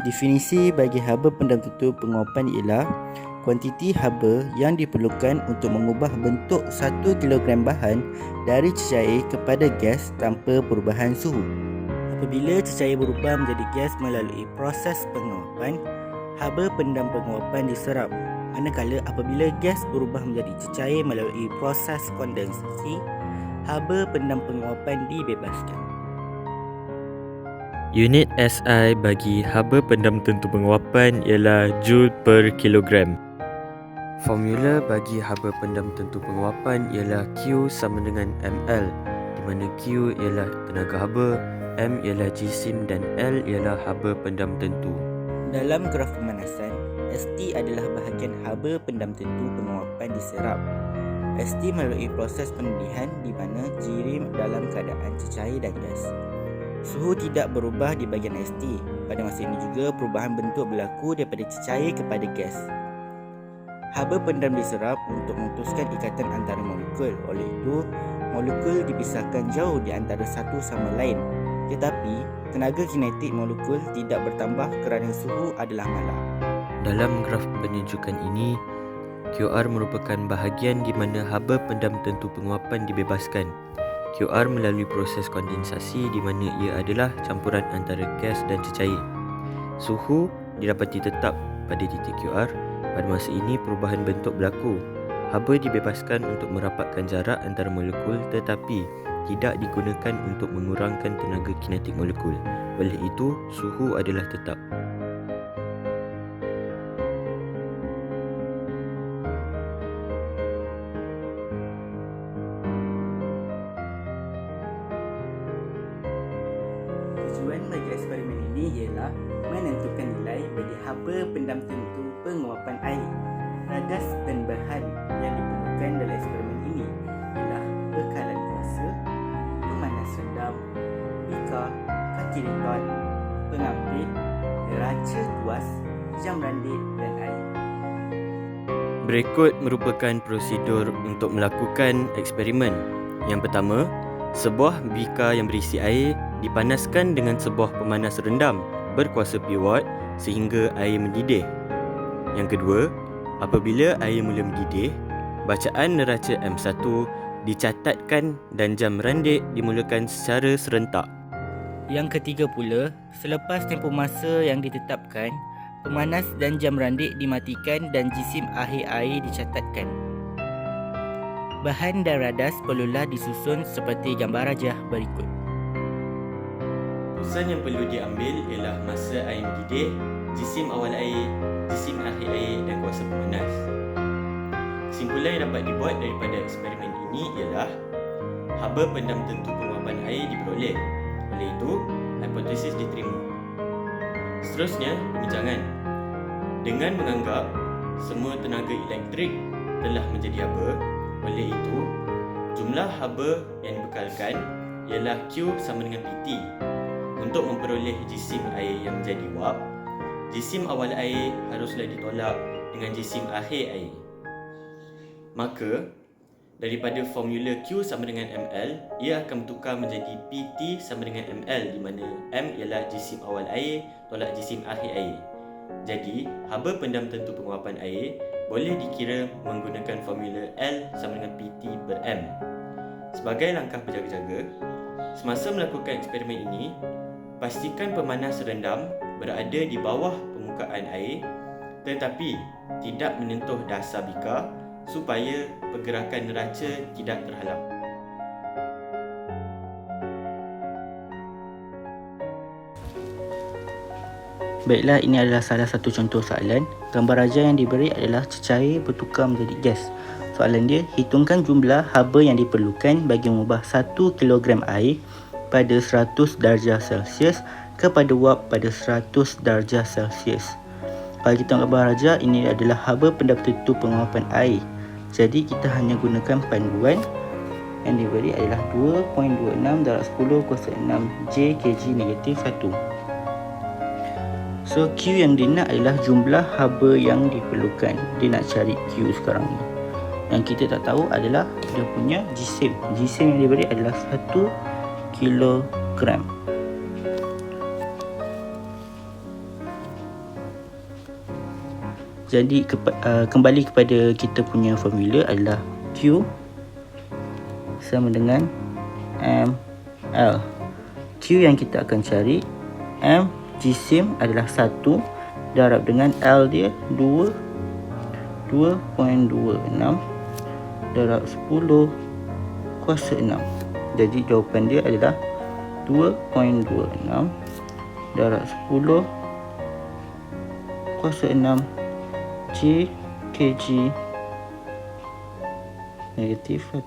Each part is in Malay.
Definisi bagi haba pendam tentu penguapan ialah kuantiti haba yang diperlukan untuk mengubah bentuk 1 kilogram bahan dari cecair kepada gas tanpa perubahan suhu. Apabila cecair berubah menjadi gas melalui proses penguapan, haba pendam penguapan diserap. Manakala apabila gas berubah menjadi cecair melalui proses kondensasi, haba pendam penguapan dibebaskan. Unit SI bagi haba pendam tentu penguapan ialah Joule per kilogram. Formula bagi haba pendam tentu penguapan ialah Q sama dengan ml, di mana Q ialah tenaga haba, M ialah jisim dan L ialah haba pendam tentu. Dalam graf pemanasan, ST adalah bahagian haba pendam tentu penguapan diserap. ST melalui proses penedihan di mana jirim dalam keadaan cecair dan gas. Suhu tidak berubah di bahagian ST. Pada masa ini juga perubahan bentuk berlaku daripada cecair kepada gas. Haba pendam diserap untuk memutuskan ikatan antara molekul. Oleh itu, molekul dipisahkan jauh di antara satu sama lain. Tetapi, tenaga kinetik molekul tidak bertambah kerana suhu adalah malar. Dalam graf penunjukan ini, QR merupakan bahagian di mana haba pendam tentu penguapan dibebaskan. QR melalui proses kondensasi di mana ia adalah campuran antara gas dan cecair. Suhu didapati tetap pada titik QR. Pada masa ini perubahan bentuk berlaku. Haba dibebaskan untuk merapatkan jarak antara molekul tetapi tidak digunakan untuk mengurangkan tenaga kinetik molekul. Oleh itu, suhu adalah tetap. Tujuan bagi eksperimen ini ialah menentukan nilai bagi haba pendam tentu penguapan air. Radas dan bahan yang diperlukan dalam eksperimen ini ialah bekalan kuasa, pemanas rendam, bika, kaki lipat, pengampit, neraca tuas, jam randik dan air. Berikut merupakan prosedur untuk melakukan eksperimen. Yang pertama, sebuah bika yang berisi air dipanaskan dengan sebuah pemanas rendam berkuasa P-watt sehingga air mendidih. Yang kedua, apabila air mula mendidih, bacaan neraca M1 dicatatkan dan jam randik dimulakan secara serentak. Yang ketiga pula, selepas tempoh masa yang ditetapkan, pemanas dan jam randik dimatikan dan jisim akhir air dicatatkan. Bahan dan radas perlulah disusun seperti gambar rajah berikut. Keputusan yang perlu diambil ialah masa air mendidih, jisim awal air, jisim akhir air dan kuasa pemanas. Kesimpulan yang dapat dibuat daripada eksperimen ini ialah haba pendam tentu penguapan air diperoleh. Oleh itu, hipotesis diterima. Seterusnya, perbincangan. Dengan menganggap semua tenaga elektrik telah menjadi haba, oleh itu, jumlah haba yang dibekalkan ialah Q sama dengan PT. Untuk memperoleh jisim air yang menjadi wap, jisim awal air haruslah ditolak dengan jisim akhir air. Maka, daripada formula Q sama dengan ml, ia akan bertukar menjadi PT sama dengan ml di mana M ialah jisim awal air tolak jisim akhir air. Jadi, haba pendam tentu penguapan air boleh dikira menggunakan formula L sama dengan PT per M. Sebagai langkah berjaga-jaga, semasa melakukan eksperimen ini, pastikan pemanas rendam berada di bawah permukaan air tetapi tidak menyentuh dasar bika supaya pergerakan neraca tidak terhalang. Baiklah, ini adalah salah satu contoh soalan. Gambar raja yang diberi adalah cecair bertukar menjadi gas. Soalan dia, hitungkan jumlah haba yang diperlukan bagi mengubah 1 kilogram air pada 100 darjah Celsius kepada wap pada 100 darjah Celsius. Kalau kita tengok gambar raja, ini adalah haba pendam tentu penguapan air. Jadi kita hanya gunakan panduan yang diberi adalah 2.26 darab 10 kuasa 6 J kg negatif 1. So Q yang dia nak adalah jumlah haba yang diperlukan. Dia nak cari Q sekarang ni. Yang kita tak tahu adalah dia punya jisim. Jisim yang diberi adalah 1 kilogram. Jadi kembali kepada kita punya formula adalah Q sama dengan ml. Q yang kita akan cari, M jisim adalah 1 darab dengan L dia 2.26 darab 10 kuasa 6. Jadi jawapan dia adalah 2.26 darab 10 kuasa 6 J kg negatif 1.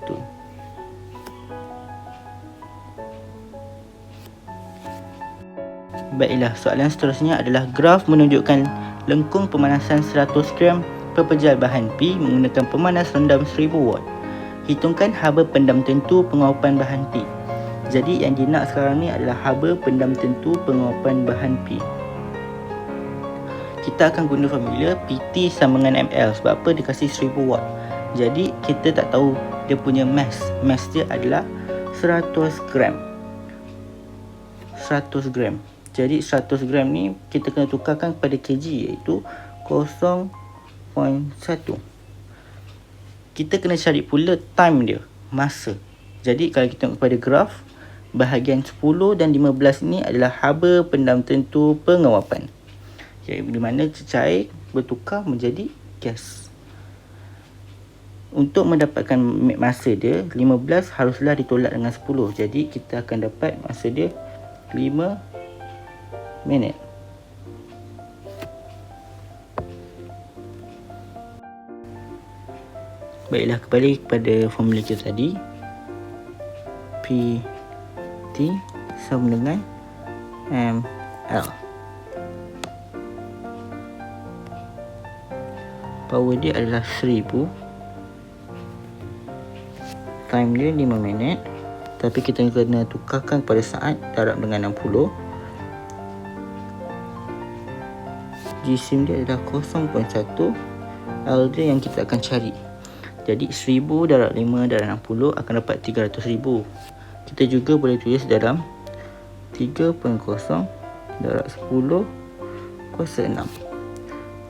Baiklah, soalan seterusnya adalah graf menunjukkan lengkung pemanasan 100 gram per pejal bahan P menggunakan pemanas rendam 1000 watt. Hitungkan haba pendam tentu penguapan bahan P. Jadi yang dia nak sekarang ni adalah haba pendam tentu penguapan bahan P. Kita akan guna formula PT sama dengan ml. Sebab apa? Dia kasih 1000 watt. Jadi kita tak tahu dia punya mass. Mass dia adalah 100 gram. 100 gram. Jadi 100 gram ni kita kena tukarkan kepada kg, iaitu 0.1. Kita kena cari pula time dia, masa. Jadi kalau kita tengok kepada graf, bahagian 10 dan 15 ni adalah haba pendam tentu penguapan. Okay, di mana cair bertukar menjadi gas. Untuk mendapatkan masa dia, 15 haruslah ditolak dengan 10. Jadi kita akan dapat masa dia 5 minit. Baiklah, kembali kepada formula kita tadi. PT sama dengan ml. Power dia adalah 1000. Time dia 5 minit. Tapi kita kena tukarkan pada saat darab dengan 60. Jisim dia adalah 0.1. L dia yang kita akan cari. Jadi 1000 darab 5 darab 60 akan dapat 300,000. Kita juga boleh tulis dalam 3.0 darab 10 kuasa 6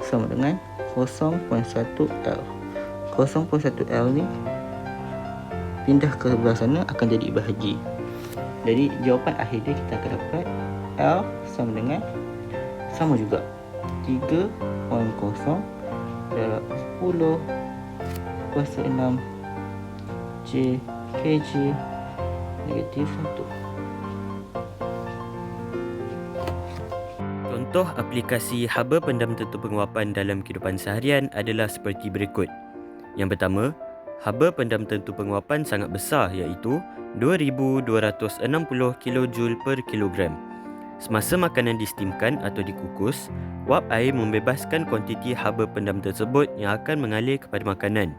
sama dengan 0.1 L. 0.1 L ni pindah ke sebelah sana akan jadi bahagi. Jadi jawapan akhir dia kita akan dapat L sama juga 3.0 darab 10 kuasa 6 J kg negatif 1. Contoh aplikasi haba pendam tentu penguapan dalam kehidupan seharian adalah seperti berikut. Yang pertama, haba pendam tentu penguapan sangat besar, iaitu 2260 kJ per kilogram. Semasa makanan distimkan atau dikukus, wap air membebaskan kuantiti haba pendam tersebut yang akan mengalir kepada makanan.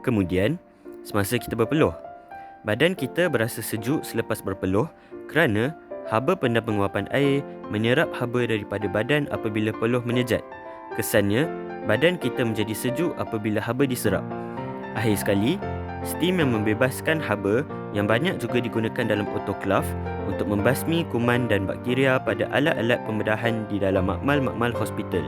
Kemudian, semasa kita berpeluh, badan kita berasa sejuk selepas berpeluh kerana haba pendam penguapan air menyerap haba daripada badan apabila peluh menyejat. Kesannya, badan kita menjadi sejuk apabila haba diserap. Akhir sekali, steam yang membebaskan haba yang banyak juga digunakan dalam autoklav untuk membasmi kuman dan bakteria pada alat-alat pembedahan di dalam makmal-makmal hospital.